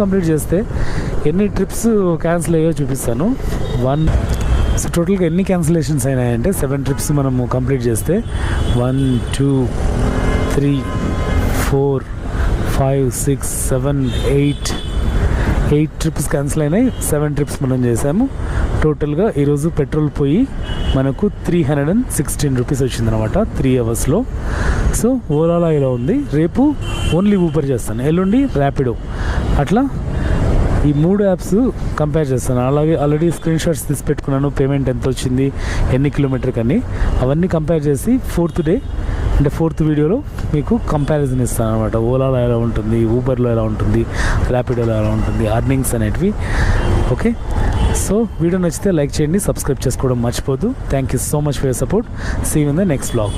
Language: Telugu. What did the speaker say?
కంప్లీట్ చేస్తే ఎన్ని ట్రిప్స్ క్యాన్సిల్ అయ్యో చూపిస్తాను. సో టోటల్గా ఎన్ని క్యాన్సిలేషన్స్ అయినాయంటే 7 ట్రిప్స్ మనము కంప్లీట్ చేస్తే 1 2 3 4 5 6 7 8 ట్రిప్స్ క్యాన్సిల్ అయినాయి. 7 ట్రిప్స్ మనం చేసాము. టోటల్గా ఈరోజు పెట్రోల్ పోయి మనకు 316 రూపీస్ వచ్చిందనమాట 3 అవర్స్లో. సో ఓలాలో ఇలా ఉంది. రేపు ఓన్లీ ఊబర్ చేస్తాను, ఎల్లుండి ర్యాపిడో. అట్లా ఈ 3 యాప్స్ కంపేర్ చేస్తాను. అలాగే ఆల్రెడీ స్క్రీన్ షాట్స్ తీసి పెట్టుకున్నాను, పేమెంట్ ఎంత వచ్చింది, ఎన్ని కిలోమీటర్కి అని. అవన్నీ కంపేర్ చేసి 4th డే అంటే 4th వీడియోలో మీకు కంపారిజన్ ఇస్తాను అనమాట. ఓలాలో ఎలా ఉంటుంది, ఊబర్లో ఎలా ఉంటుంది, ర్యాపిడోలో ఎలా ఉంటుంది, అర్నింగ్స్ అనేటివి. ఓకే, సో వీడియో నచ్చితే లైక్ చేయండి, సబ్స్క్రైబ్ చేసుకోవడం మర్చిపోద్దు. Thank you so much for your support. See you in the next vlog.